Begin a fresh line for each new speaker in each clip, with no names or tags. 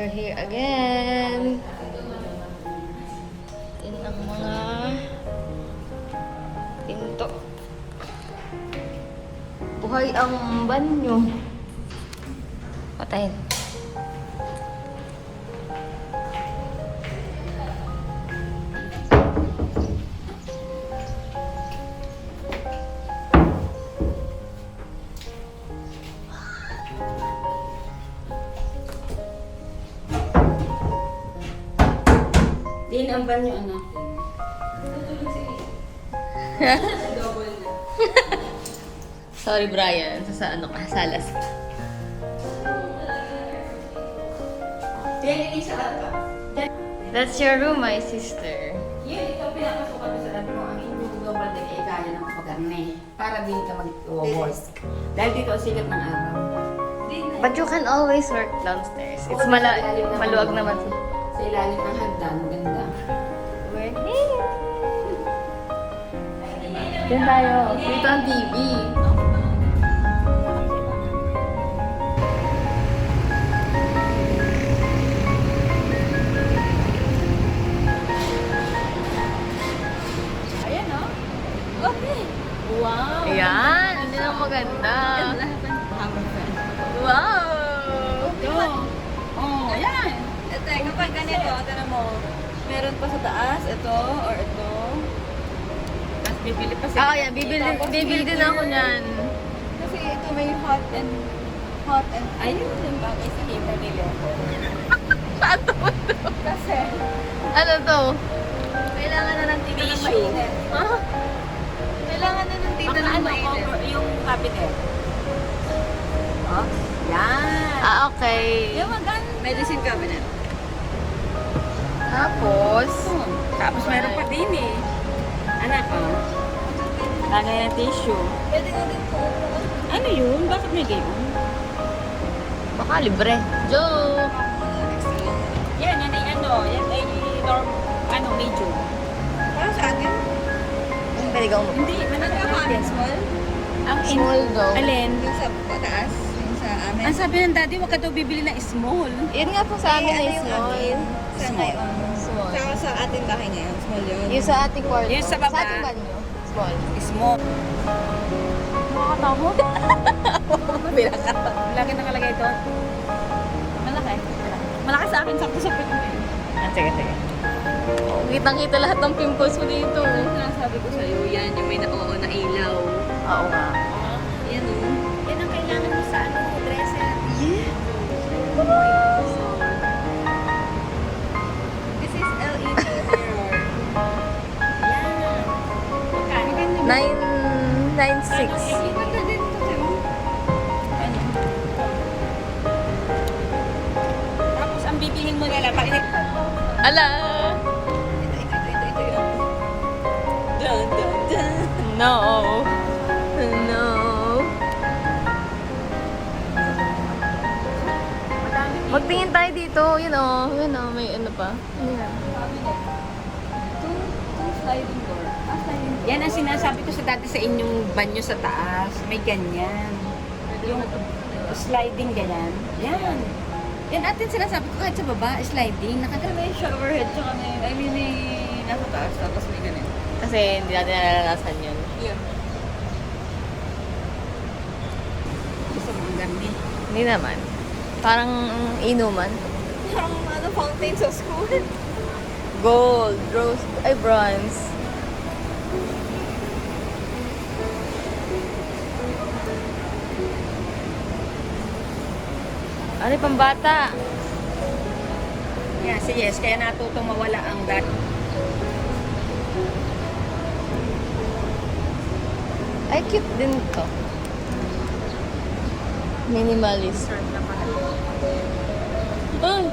We're here again. Yan ang mga pinto. Buhay ang banyo. Patayin.
Din ang banyo anak.
Sorry, Brian. Sa ano ka? Salas.
Din isa ka.
That's your room, my sister.
Yun, ito pinapasukan ko sa lahat mo. Ang inyong double deck ay kaya ng pag-arne. Para din ka mag-work. Dahil dito ang sikat ng araw.
But you can always work downstairs. It's maluwag naman.
Sa ilalim ng hagdan, maganda.
We're here. Diyan tayo. Dito ang TV.
Ayan o. Okay. Wow.
Ayan. Hindi na maganda. Wow.
Ito. Oh, ayan. Ito, kapag ganito, tara mo, meron pa sa taas, ito, or ito. Tapos bibili pa
Ah, yan. Bibili din ako niyan.
Kasi ito may hot and, ayun, yung bagay sa heater nila.
Paano to?
Kasi,
Ano to?
kailangan na ng tita ng mainit.
Ah?
Kailangan na ng tita ng mainit. Yung cabinet. Oh, yan.
Ah, okay.
Yung medicine cabinet.
Tapos,
Tapos meron pa din eh. Anak, oh. Lagay ng tissue. Pwede na din po. Ano yun? Bakit may gayon?
baka libre. Joke!
Yan ay ano. Yan ay norm, medium. Para sa atin?
Pwede ka umupo.
Hindi. Ano ka amin? Small? Ang
Small daw.
Alin? Yung sa pataas? Yung sa amin? Ang sabi ng daddy, wag ka daw bibili na small.
Yun nga po sa amin ay small.
Sa ngayon.
Small.
Sa ating bahay ngayon, small yun.
Yung sa ating kwarto.
Yung sa baba.
Sa ating banyo. Small.
Small.
Nakakatakot.
Lagi nakalagay ito. Malaki. Malaki sa akin, sakto sa pito.
Ah, sige. Oh, kitang-kita lahat ng pimples mo dito.
Sinasabi ko sa'yo, yan yung may na-oo na ilaw.
Oo nga.
Yan o. Yan ang kailangan mo sa dresser. This is LED mirror. Yan. Magkano ganyan?
996.
Maganda din ito sa'yo. Ano? Tapos ang bibilhin mo nila, pag
Ala!
ito yun. Dun, dun, dun.
No. No. Magtingin tayo dito. Yun o. May ano pa. Ano yan?
Two sliding door. Yan ang sinasabi ko sa dati sa inyong banyo sa taas. May ganyan. Yung sliding ganyan. Yan. Yan atin sinasabi ko kahit sa baba, sliding. Nakagana may shower head tsaka may, may nasa taas tapos may ganyan.
Kasi hindi natin naranasan yun.
Yeah. Gusto mo ang ganda.
Hindi naman. Parang inuman.
Parang fountain sa school.
Gold, rose, ay bronze. Ano yung pambata?
Yeah, si Yes, kaya natutong mawala ang dati.
Ay, cute din to. Minimalist. Ay,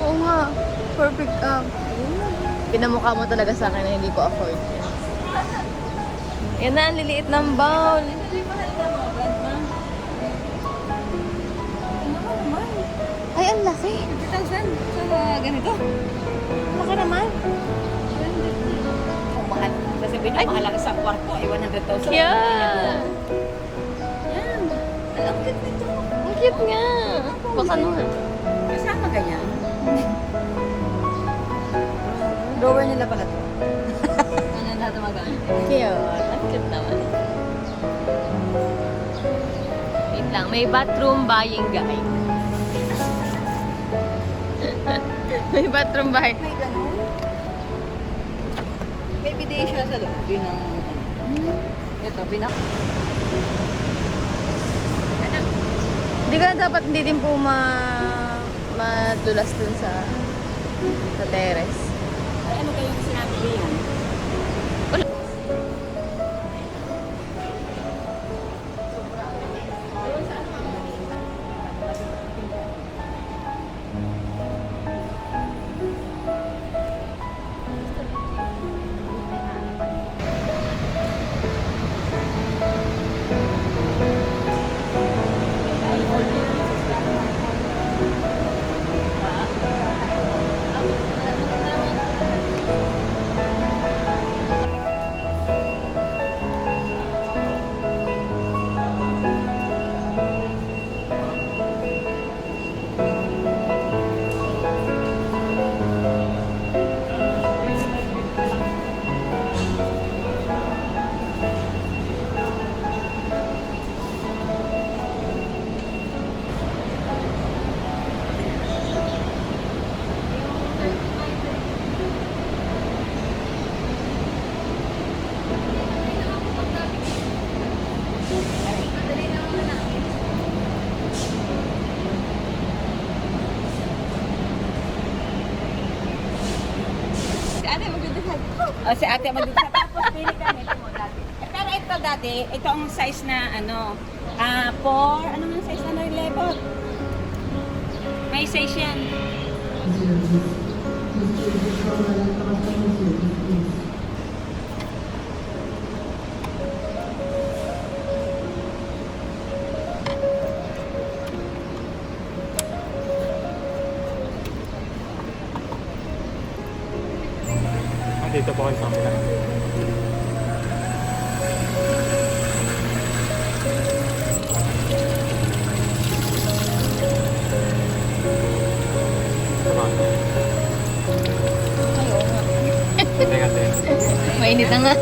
oo nga. Perfect up. Pinamukha mo talaga sa akin na hindi ko afford yan. Yan na, ang liliit ng bowl. Ay, ang laki.
50,000 sa ganito.
Laki naman.
Kung mahal. Kasi mahal lang sa kwarto ay 100,000.
Yeah.
Yan. Ang cute nito.
Ang cute nga. Baka naman.
Kasama ganyan. Drawer nila pala to. Ano na tumagamit?
Cute. Ang cute naman. Wait lang, may bathroom buying guide. May bathroom buying.
May ganun. May bidet siya sa loob. Yun ang... Ito,
Hindi ka dapat hindi din po madulas dun sa terrace.
Ay, ano kayo sinabi ko yan? O, si ate magdito. Tapos pili kami. Ito mo dati. Pero ito dati, ito ang size na ano, 4, ano man size na label? May size yan.
Dito po kayo sa kanila. Tama. Teka, teka.
Mainit na nga.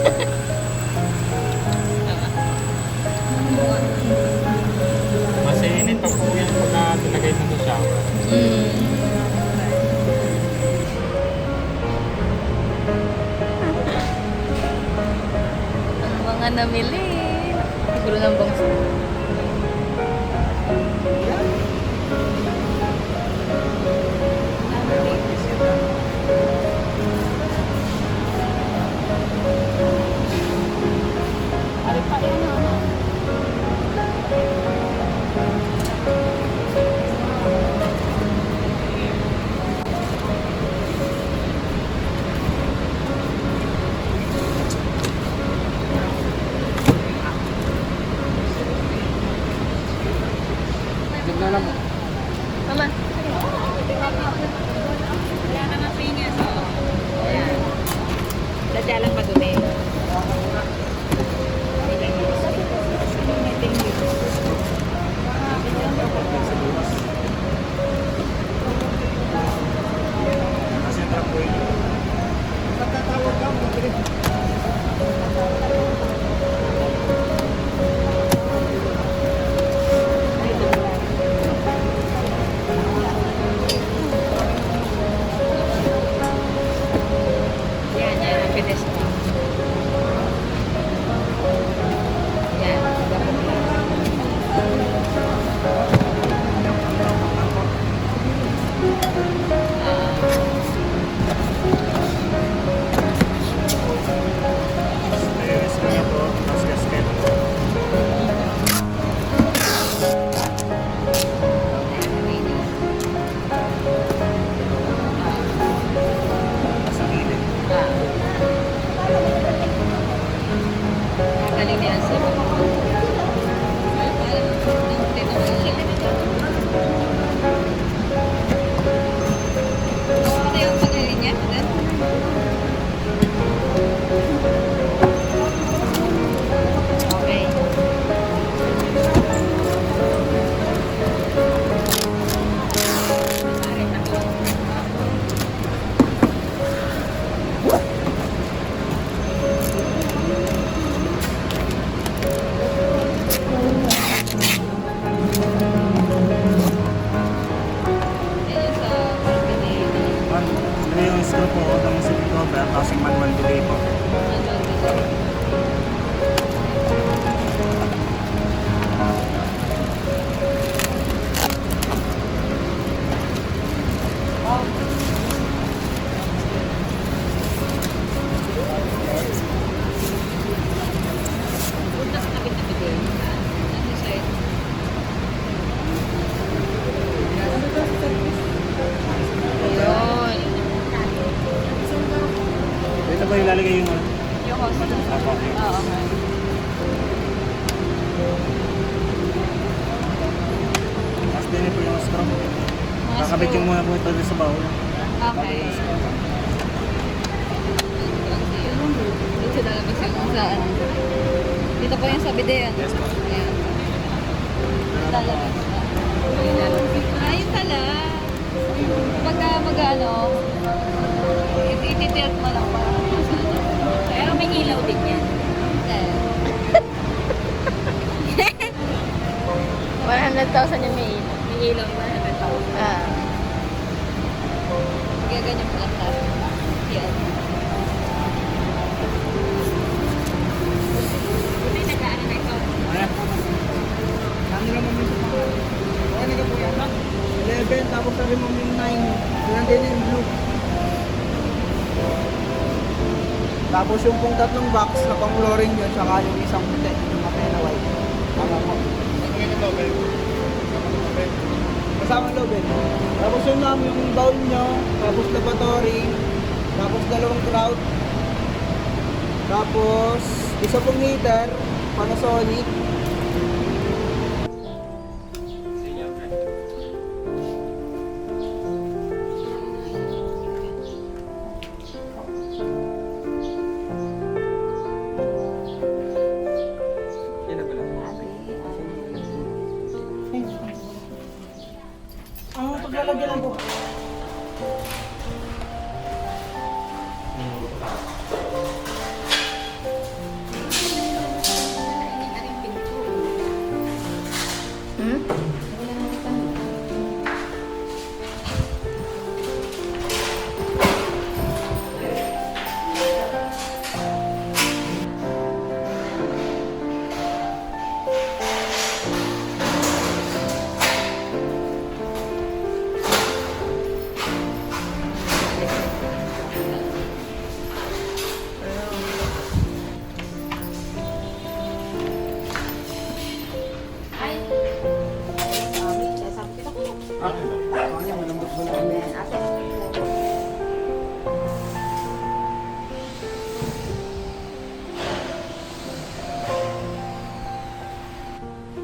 Mas init pa po yan pagka tinagay mo sa shower.
Ang mga namili. Siguro ng bangso.
Tignan lang mo.
Mama.
Wala na ng fingers. Ayan. Sadya lang pa dun eh.
Kasi ang trap ko yun. Pagkatawag ka, mabilis.
Yan, yan. Ang pides mo. Yan. Dapat lang.
ilalagay yung ano.
Yung host.
Apo, yung
Oo, okay.
Tapos din po yung straw.
Mga
Kakabit
screw.
yung muna po ito sa baul.
Okay. Dito talaga siya kung saan. Dito po yung sa bidet.
Yes po.
Ayan. Lalabas na. Ayun tala. Pagka mag-ano, ititilt mo lang para
Pero may ilaw din yan.
100,000 yung may
May ilaw yung 100,000.
Ah. Kaya ganyan pala tayo. Yan.
Buti nag-ano na ikaw.
Ayan.
Ano naman yung mga ano ka po yan? 11, tapos sabi mo yung 9. Nandun yung blue. Tapos yung pong tatlong box na pang flooring yun, saka yung isang puti, yung kape na white. Tama po. Kasama lobel. Tapos yung lang yung bowl nyo, tapos lavatory, tapos dalawang grout, tapos isa pong heater, Panasonic, ang paglalagyan lang po.
Hmm?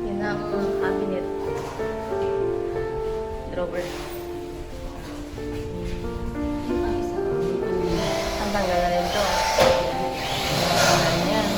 Yun ang cabinet. Drawer. Ang tanggal na rin to. Ayan yan.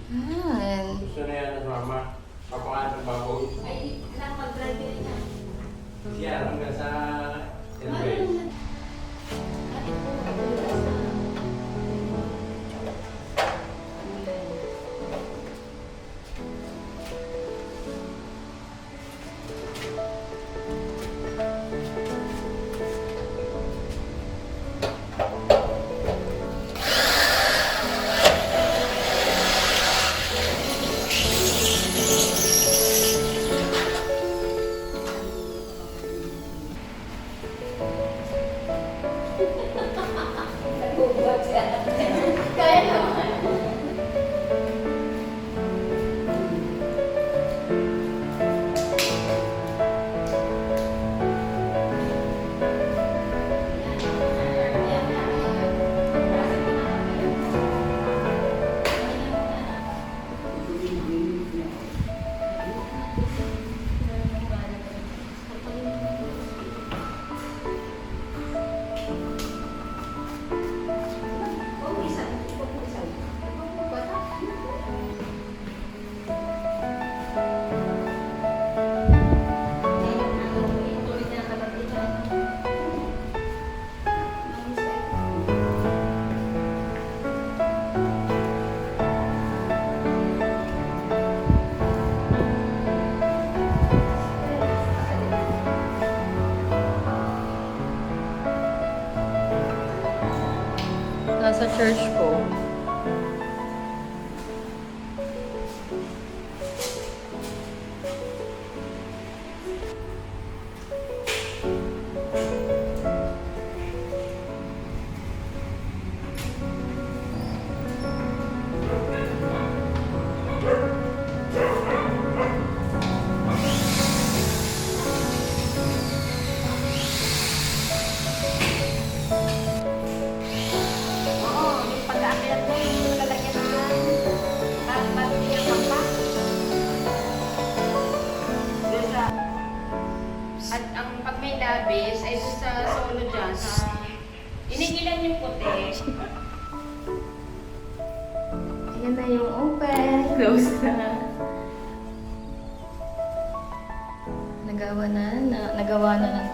Ayan.
Gusto na yan sa mama. Papangalan ng baboy.
Ay, lang mag-drive din na.
Siya, hanggang sa Elway. Nasa church ko.
labis ay doon sa solo dyan. Sa... Inigilan yung puti.
Ayan na yung open. Close na. Nagawa na ng